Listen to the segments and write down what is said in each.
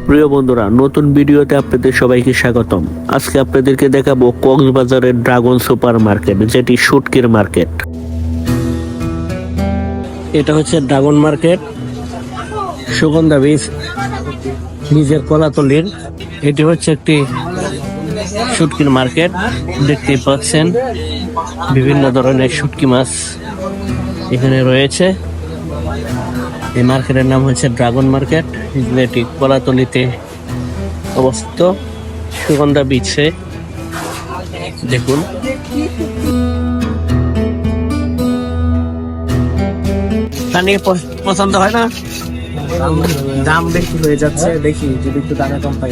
প্রিয় বন্ধুরা, নতুন ভিডিওতে আপনাদের সবাইকে স্বাগতম। আজকে আপনাদেরকে দেখাবো কক্সবাজারের ড্রাগন সুপার মার্কেট, যেটি শুটকির মার্কেট। এটা হচ্ছে ড্রাগন মার্কেট, সুগন্ধা বীজ নিজের কলাতলির। এটি হচ্ছে একটি শুটকির মার্কেট। দেখতেই পাচ্ছেন বিভিন্ন ধরনের শুটকি মাছ এখানে রয়েছে। এই মার্কেটের নাম হচ্ছে ড্রাগন মার্কেট, যেটি কলাতলিতে অবস্থিত সুগন্ধা বিচে। দেখুন, পছন্দ হয় না, দাম বেশি হয়ে যাচ্ছে, দেখি যদি একটু টাকা কম পাই।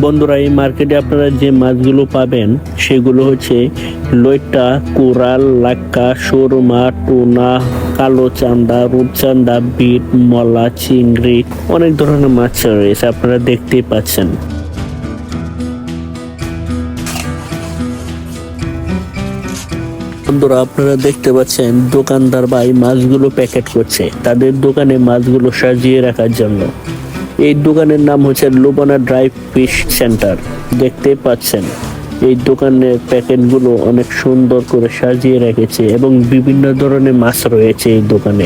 বন্ধুরা, এই মার্কেটে আপনারা যে মাছগুলো পাবেন সেগুলো হচ্ছে লইট্টা, কোরাল, লাক্কা, সুরমা, টুনা, কালো চান্দা, রূপচান্দা, বিট, মলা, চিংড়ি, অনেক ধরনের মাছ রয়েছে, আপনারা দেখতেই পাচ্ছেন। বন্ধুরা, আপনারা দেখতে পাচ্ছেন দোকানদার ভাই মাছগুলো প্যাকেট করছে তাদের দোকানে মাছগুলো সাজিয়ে রাখার জন্য। এই দোকানের নাম হচ্ছে লুবানা ড্রাই ফিশ সেন্টার। দেখতে পাচ্ছেন এই দোকানের প্যাকেটগুলো অনেক সুন্দর করে সাজিয়ে রেখেছে এবং বিভিন্ন ধরনের মাছ রয়েছে এই দোকানে।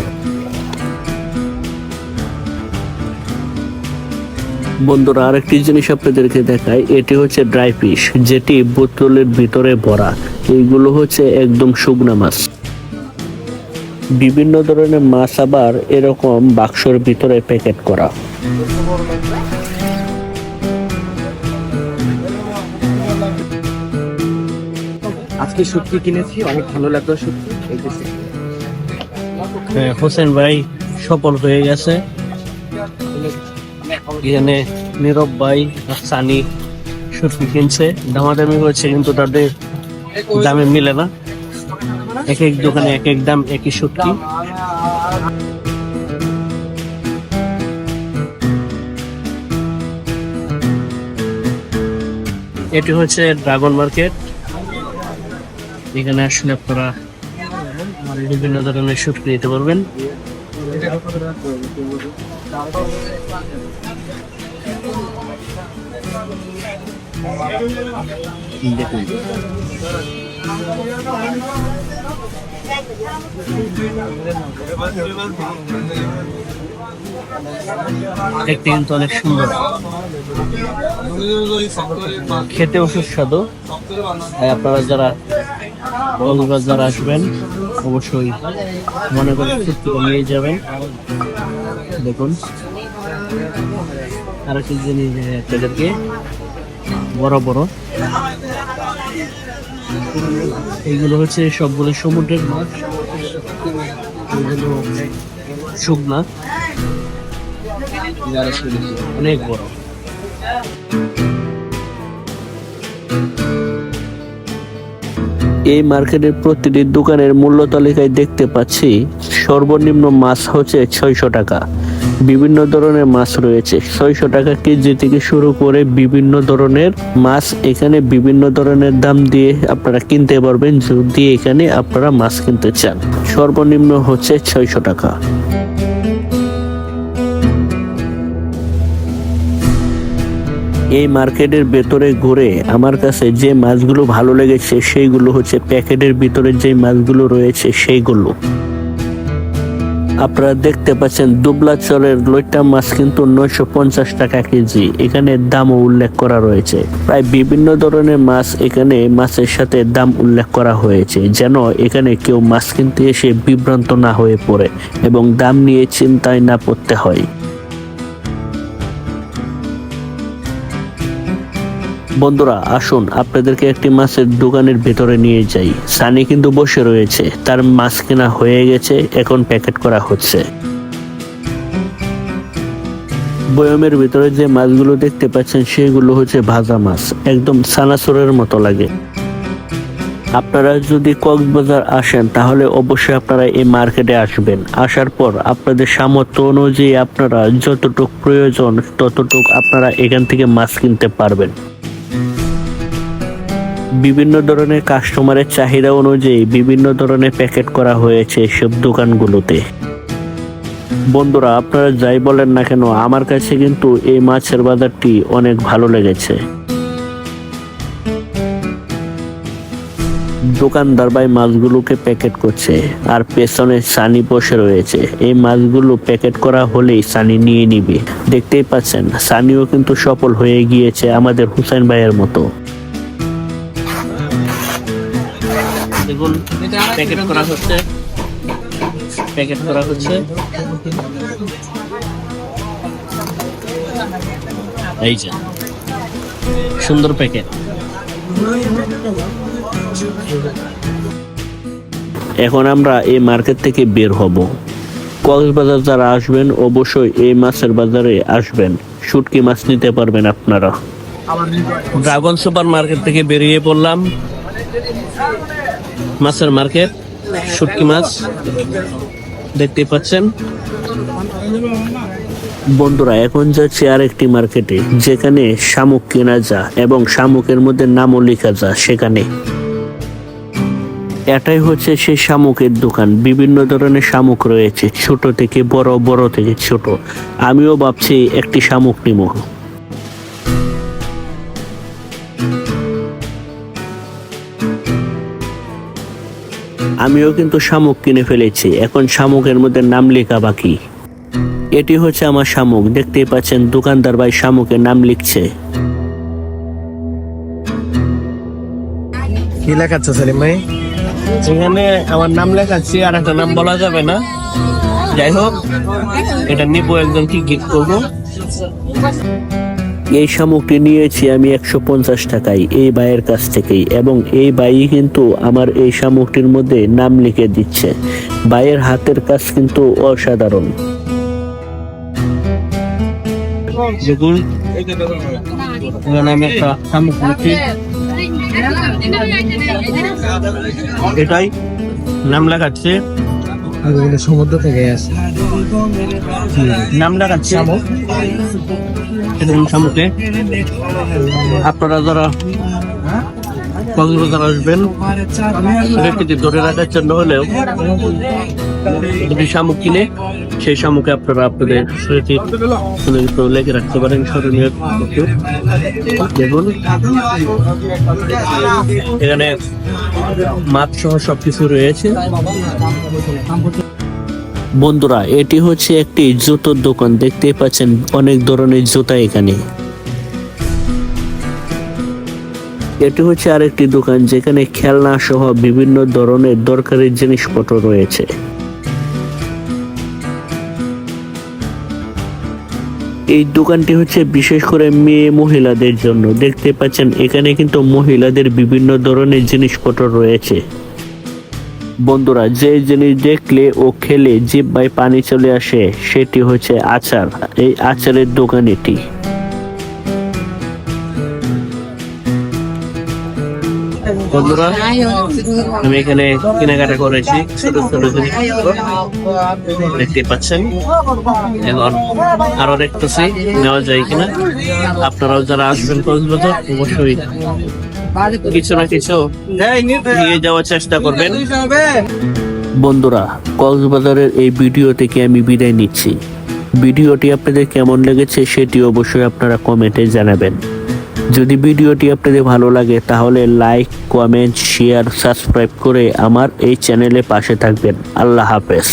বন্ধুরা, আরেকটি জিনিস আপনাদেরকে দেখাই, এটি হচ্ছে ড্রাই ফিশ, যেটি বোতলের ভিতরে ভরা। এইগুলো হচ্ছে একদম শুকনা মাছ। বিভিন্ন ধরনের মাছ আবার এরকম বাক্সর ভিতরে প্যাকেট করা। আজকে শুটকি কিনেছি, অনেক ভালো লাগলো শুটকি। হোসেন ভাই সফল হয়ে গেছে। এখানে নীরব ভাই আর সানি শুটকি কিনছে, দামাদামি করছে, কিন্তু তাদের দামে মিলে না। এক এক দোকানে এক এক দাম, একই শুটকি। এটি হচ্ছে ড্রাগন মার্কেট। এখানে আসলে আপনারা বিভিন্ন ধরনের শুটকি নিতে পারবেন। দেখুন, দেখতে কিন্তু অনেক সুন্দর, খেতেও সুস্বাদু। আপনারা যারা কক্সবাজার আসবেন অবশ্যই মনে করে শুটকি নিয়ে যাবেন। দেখুন, আরেকটি জিনিস আপনাদেরকে বড় বড় এইগুলো হচ্ছে সবগুলো সমুদ্রের মাছ, শুকনা, অনেক বড়। এই মার্কেটের প্রতিটি দোকানের মূল্য তালিকায় দেখতে পাচ্ছি সর্বনিম্ন মাছ হচ্ছে 600 টাকা। বিভিন্ন ধরনের মাছ রয়েছে, 600 টাকা কেজি থেকে শুরু করে বিভিন্ন ধরনের মাছ এখানে বিভিন্ন ধরনের দাম দিয়ে আপনারা কিনতে পারবেন যদি এখানে আপনারা মাছ কিনতে চান। সর্বনিম্ন হচ্ছে 600 টাকা। এই মার্কেটের ভেতরে ঘুরে আমার কাছে যে মাছগুলো ভালো লেগেছে সেইগুলো হচ্ছে প্যাকেটের ভিতরে যে মাছগুলো রয়েছে সেইগুলো। আপনারা দেখতে পাচ্ছেন দুবলা চরের লইট্টা মাছ কিন্তু 950 টাকা কেজি, এখানে দামও উল্লেখ করা রয়েছে। প্রায় বিভিন্ন ধরনের মাছ এখানে মাছের সাথে দাম উল্লেখ করা হয়েছে, যেন এখানে কেউ মাছ কিনতে এসে বিভ্রান্ত না হয়ে পড়ে এবং দাম নিয়ে চিন্তায় না পড়তে হয়। বন্ধুরা, আসুন আপনাদেরকে একটি মাছের দোকানের ভেতরে নিয়ে যাই। সানি কিন্তু বসে রয়েছে, তার মাছ কেনা হয়ে গেছে, এখন প্যাকেট করা হচ্ছে। বয়মের ভিতরে যে মাছগুলো দেখতে পাচ্ছেন সেগুলো হচ্ছে ভাজা মাছ, একদম সানাসুরের মতো লাগে। আপনারা যদি কক্সবাজার আসেন তাহলে অবশ্যই আপনারা এই মার্কেটে আসবেন। আসার পর আপনাদের সামর্থ্য অনুযায়ী আপনারা যতটুকু প্রয়োজন ততটুকু আপনারা এখান থেকে মাছ কিনতে পারবেন। বিভিন্ন ধরনের কাস্টমারের চাহিদা অনুযায়ী বিভিন্ন ধরনের প্যাকেট করা হয়েছে সব দোকানগুলোতে। বন্ধুরা, আপনারা যাই বলেন না কেন, আমার কাছে কিন্তু এই মাছের বাজারটি অনেক ভালো লেগেছে। দোকানদার ভাই মাছগুলোকে প্যাকেট করছে, আর পেছনে সানি বসে রয়েছে। এই মাছগুলো প্যাকেট করা হলেই সানি নিয়ে নিবে। দেখতেই পাচ্ছেন, সানিও কিন্তু সফল হয়ে গিয়েছে আমাদের হুসাইন ভাইয়ের মতো। দেখুন, প্যাকেট করা হচ্ছে, প্যাকেট করা হচ্ছে। এই যে সুন্দর প্যাকেট। এখন আমরা এই মার্কেট থেকে বের হব। কক্সবাজার যারা আসবেন অবশ্যই এই মাছের বাজারে আসবেন, শুটকি মাছ নিতে পারবেন আপনারা। ড্রাগন সুপার মার্কেট থেকে বেরিয়ে পড়লাম। মাছের মার্কেট, শুটকি মাছ দেখতে পাচ্ছেন। বন্ধুরা, এখন যাচ্ছি আরেকটি মার্কেটে, যেখানে শামুক কেনা যায় এবং শামুকের মধ্যে নামও লেখা যায় সেখানে। এটাই হচ্ছে সেই শামুকের দোকান। বিভিন্ন ধরনের শামুক রয়েছে, ছোট থেকে বড়, বড় থেকে ছোট। আমিও ভাবছি একটি শামুক নিব। আমিও কিন্তু শামুক কিনে ফেলেছি, এখন শামুকের মধ্যে নাম লেখা বাকি। এটি হচ্ছে আমার শামুক, দেখতেই পাচ্ছেন দোকানদার ভাই শামুকের নাম লিখছে। কি লেখাচ্ছে সেলিম ভাই? এখানে আমার নাম লেখাচ্ছি, আর একটা নাম বলা যাবে না। যাই হোক, এটা নিবো, একজনকে গিফট করবো। এই শামুকটি নিয়েছি আমি 150 টাকায় এই ভাইয়ের কাছ থেকেই, এবং এই ভাই কিন্তু আমার এই শামুকটির মধ্যে নাম লিখে দিচ্ছে। ভাইয়ের হাতের কাজ কিন্তু অসাধারণ। দেখুন, এখানে আমি একটা শামুক নিচ্ছি, এটাই নাম লেখাচ্ছে। সমুদ্র থেকে আসে নাম লেখাচ্ছে শামুকে। আপনারা যারা কক্সবাজার আসবেন, রেখেছি ধরে রাখার জন্য হলেও যদি শামুক কিনে, সেই শামুকে আপনারা আপনাদের স্মৃতির লেগে রাখতে পারেন, স্মরণীয়। দেখুন, এখানে মাছ সহ সবকিছু রয়েছে। বন্ধুরা, এটি হচ্ছে একটি জুতোর দোকান, দেখতেই পাচ্ছেন অনেক ধরনের জুতা এখানে। এটি হচ্ছে আরেকটি দোকান, যেখানে খেলনা সহ বিভিন্ন ধরনের দরকারি জিনিসপত্র রয়েছে। এই দোকানটি হচ্ছে বিশেষ করে মেয়ে মহিলাদের জন্য। দেখতে পাচ্ছেন এখানে কিন্তু মহিলাদের বিভিন্ন ধরনের জিনিসপত্র রয়েছে। বন্ধুরা, যে জিনিস দেখলে ও খেলে জিহ্বায় পানি চলে আসে, সেটি হচ্ছে আচার। এই আচারের দোকান এটি। বন্ধুরা, আমি এখানে কেনাকাটা করেছি ছোট ছোট জিনিস, দেখতে পাচ্ছেন। এখন আরো দেখতেছি নেওয়া যায় কিনা। আপনারাও যারা আসবেন কক্সবাজার, অবশ্যই কিছু না কিছু নিয়ে যাওয়ার চেষ্টা করবেন। বন্ধুরা, কক্সবাজারের এই ভিডিও থেকে আমি বিদায় নিচ্ছি। ভিডিওটি আপনাদের কেমন লেগেছে সেটি অবশ্যই আপনারা কমেন্টে জানাবেন। যদি ভিডিওটি আপনাদের ভালো লাগে তাহলে লাইক, কমেন্ট, শেয়ার, সাবস্ক্রাইব করে আমার এই চ্যানেলে পাশে থাকবেন। আল্লাহ হাফেজ।